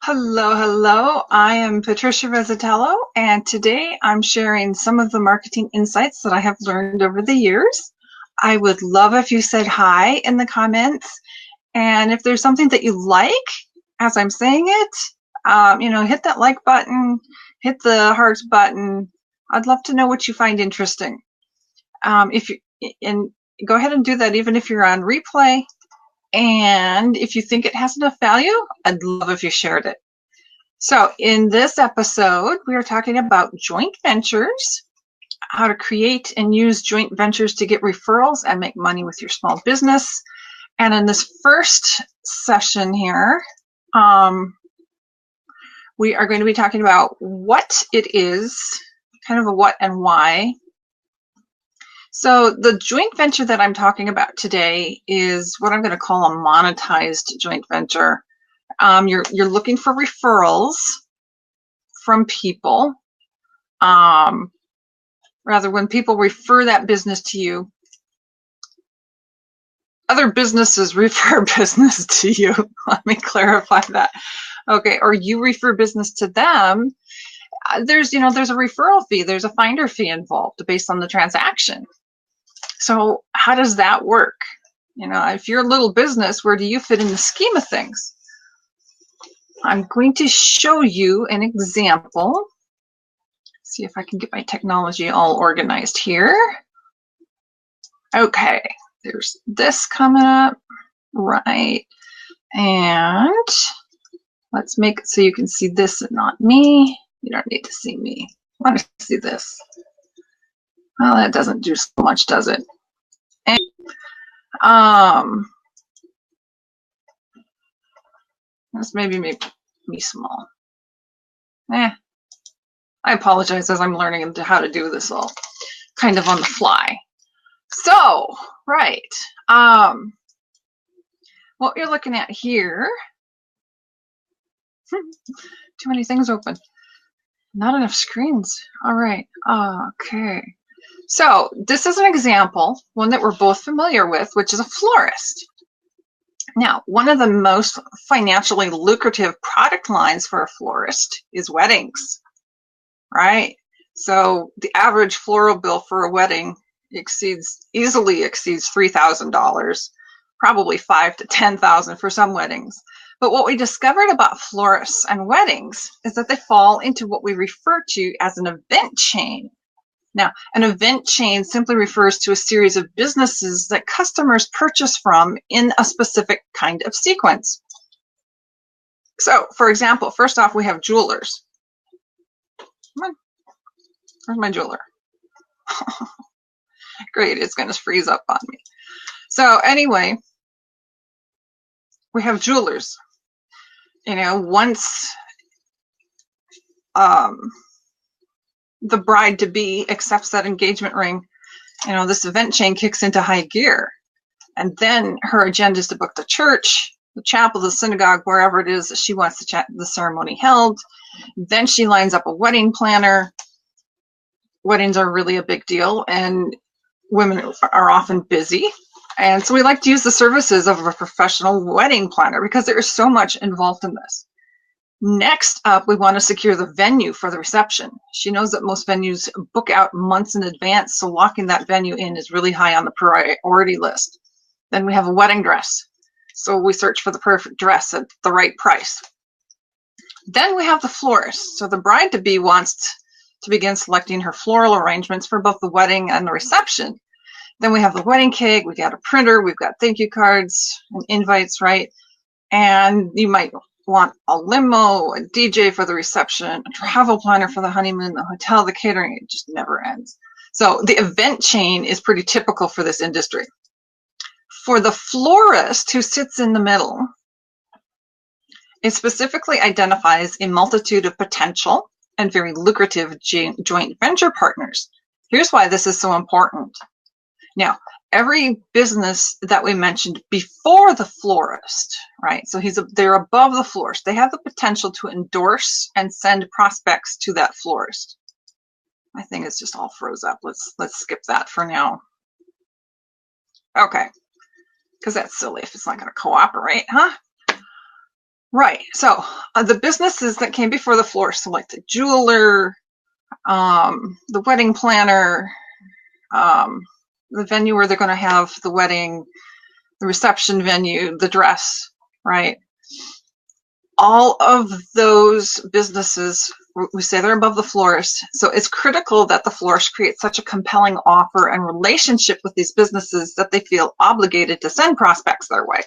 Hello, hello. I am Patricia Rezzatello, and today I'm sharing some of the marketing insights that I have learned over the years. I would love if you said hi in the comments, and if there's something that you like as I'm saying it, hit that like button, hit the hearts button. I'd love to know what you find interesting. If you and Go ahead and do that even if you're on replay. And if you think it has enough value, I'd love if you shared it. So in this episode, we are talking about joint ventures, how to create and use joint ventures to get referrals and make money with your small business. And in this first session here, we are going to be talking about what it is, kind of a what and why. So the joint venture that I'm talking about today is what I'm going to call a monetized joint venture. You're looking for referrals from people. Rather, when people refer that business to you, other businesses refer business to you. Let me clarify that. Okay, or you refer business to them. There's a referral fee. There's a finder fee involved based on the transaction. So how does that work? If you're a little business, where do you fit in the scheme of things? I'm going to show you an example. See if I can get my technology all organized here. Okay, there's this coming up, right? And let's make it so you can see this and not me. You don't need to see me. I want to see this. Well, that doesn't do so much, does it? And, let's maybe make me small. I apologize as I'm learning how to do this all kind of on the fly. So, right. What you're looking at here, too many things open. Not enough screens. All right. Okay. So this is an example, one that we're both familiar with, which is a florist. Now, one of the most financially lucrative product lines for a florist is weddings, right? So the average floral bill for a wedding easily exceeds $3,000, probably $5,000 to $10,000 for some weddings. But what we discovered about florists and weddings is that they fall into what we refer to as an event chain. Now, an event chain simply refers to a series of businesses that customers purchase from in a specific kind of sequence. So, for example, first off, we have jewelers. Come on. Where's my jeweler? Great, it's going to freeze up on me. So anyway, we have jewelers. Once the bride-to-be accepts that engagement ring, this event chain kicks into high gear. And then her agenda is to book the church, the chapel, the synagogue, wherever it is that she wants the ceremony held. Then she lines up a wedding planner. Weddings are really a big deal, and women are often busy. And so we like to use the services of a professional wedding planner because there is so much involved in this. Next up, we want to secure the venue for the reception. She knows that most venues book out months in advance, so locking that venue in is really high on the priority list. Then we have a wedding dress. So we search for the perfect dress at the right price. Then we have the florist. So the bride-to-be wants to begin selecting her floral arrangements for both the wedding and the reception. Then we have the wedding cake, we got a printer, we've got thank you cards and invites, right? And you might want a limo, a DJ for the reception, a travel planner for the honeymoon, the hotel, the catering. It just never ends. So the event chain is pretty typical for this industry. For the florist who sits in the middle, it specifically identifies a multitude of potential and very lucrative joint venture partners. Here's why this is so important. Now, every business that we mentioned before the florist, right? So they're above the florist. They have the potential to endorse and send prospects to that florist. My thing is just all froze up. Let's skip that for now. Okay, because that's silly if it's not going to cooperate, huh? Right. So the businesses that came before the florist, so like the jeweler, the wedding planner, um, the venue where they're going to have the wedding, the reception venue, the dress, right? All of those businesses, we say they're above the florist. So it's critical that the florist creates such a compelling offer and relationship with these businesses that they feel obligated to send prospects their way.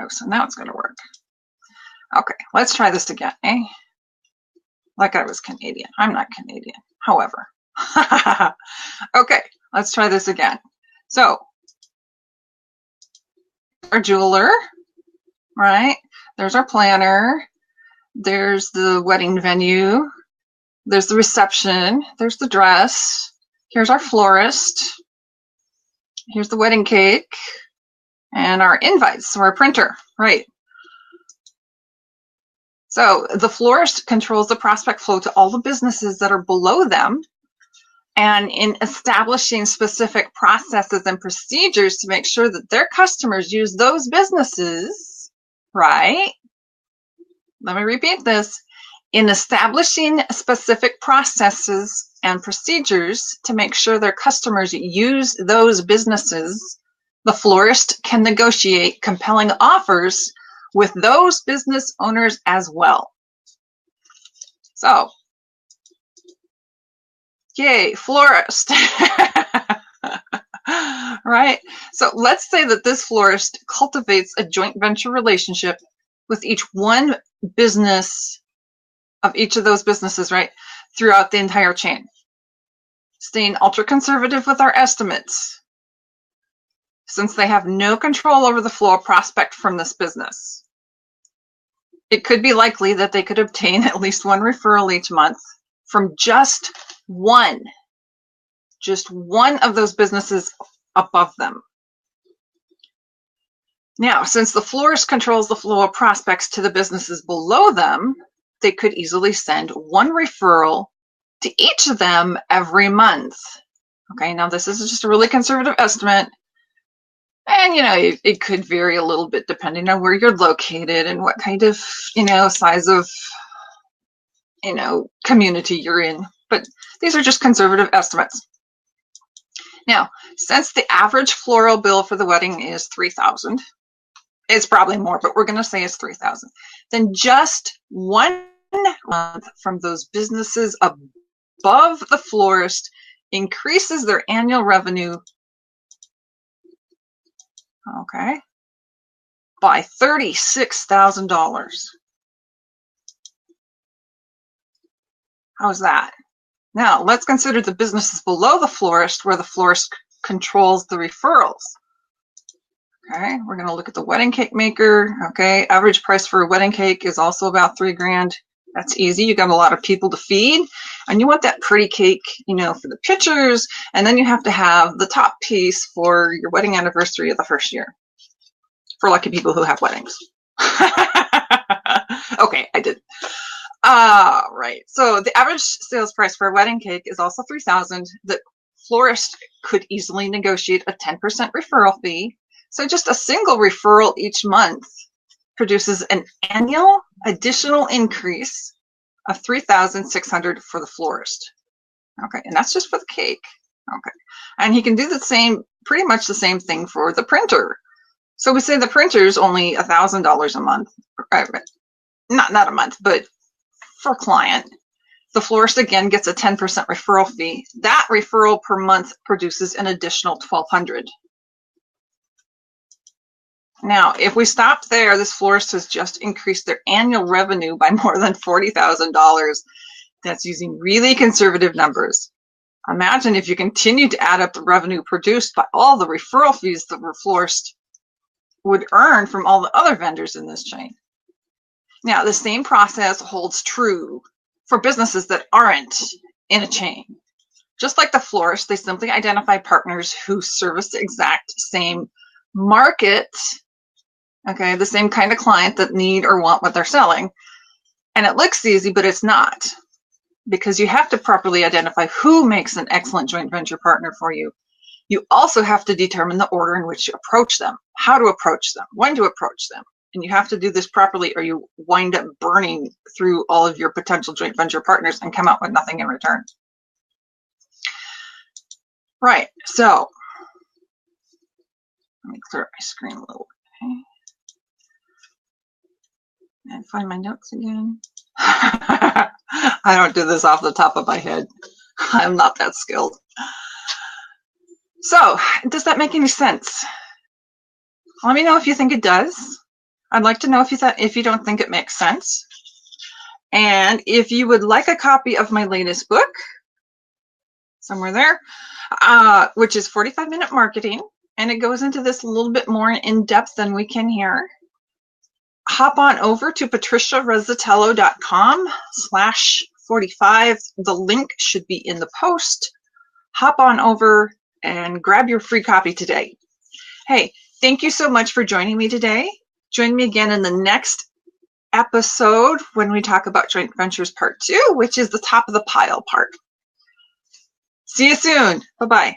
Oh, so now it's going to work. Okay, let's try this again, eh? Like I was Canadian. I'm not Canadian, however. Okay, let's try this again. So, our jeweler, right? There's our planner. There's the wedding venue. There's the reception. There's the dress. Here's our florist. Here's the wedding cake. And our invites, so our printer, right? So the florist controls the prospect flow to all the businesses that are below them, and in establishing specific processes and procedures to make sure that their customers use those businesses, right? Let me repeat this. In establishing specific processes and procedures to make sure their customers use those businesses, the florist can negotiate compelling offers with those business owners as well. So, yay, florist. Right? So let's say that this florist cultivates a joint venture relationship with each one business of each of those businesses, right? Throughout the entire chain. Staying ultra conservative with our estimates, since they have no control over the flow of prospect from this business. It could be likely that they could obtain at least one referral each month from just one of those businesses above them. Now, since the florist controls the flow of prospects to the businesses below them, they could easily send one referral to each of them every month. Okay, now this is just a really conservative estimate. And, it could vary a little bit depending on where you're located and what kind of, size of, community you're in. But these are just conservative estimates. Now, since the average floral bill for the wedding is $3,000, it's probably more, but we're going to say it's $3,000. Then just one month from those businesses above the florist increases their annual revenue, okay, by $36,000. How's that? Now, let's consider the businesses below the florist where the florist controls the referrals. Okay, we're going to look at the wedding cake maker. Okay, average price for a wedding cake is also about $3,000. That's easy. You got a lot of people to feed, and you want that pretty cake, for the pictures, and then you have to have the top piece for your wedding anniversary of the first year, for lucky people who have weddings. Okay, I did. Right. So the average sales price for a wedding cake is also $3,000. The florist could easily negotiate a 10% referral fee. So just a single referral each month produces an annual additional increase of $3,600 for the florist. Okay, and that's just for the cake. Okay, and he can do pretty much the same thing for the printer. So we say the printer is only $1,000 a month, not a month, but for client. The florist again gets a 10% referral fee. That referral per month produces an additional $1,200. Now, if we stop there, this florist has just increased their annual revenue by more than $40,000. That's using really conservative numbers. Imagine if you continue to add up the revenue produced by all the referral fees that the florist would earn from all the other vendors in this chain. Now, the same process holds true for businesses that aren't in a chain. Just like the florist, they simply identify partners who service the exact same market, okay, the same kind of client that need or want what they're selling. And it looks easy, but it's not, because you have to properly identify who makes an excellent joint venture partner for you. You also have to determine the order in which you approach them, how to approach them, when to approach them. And you have to do this properly or you wind up burning through all of your potential joint venture partners and come out with nothing in return. Right, so let me clear up my screen a little bit. Okay. And find my notes again. I don't do this off the top of my head. I'm not that skilled. So, does that make any sense? Let me know if you think it does. I'd like to know if you don't think it makes sense. And if you would like a copy of my latest book, somewhere there, which is 45-minute marketing, and it goes into this a little bit more in depth than we can here, hop on over to patriciarezzatello.com/45. The link should be in the post. Hop on over and grab your free copy today. Hey, thank you so much for joining me today. Join me again in the next episode when we talk about joint ventures part 2, which is the top of the pile part. See you soon. Bye-bye.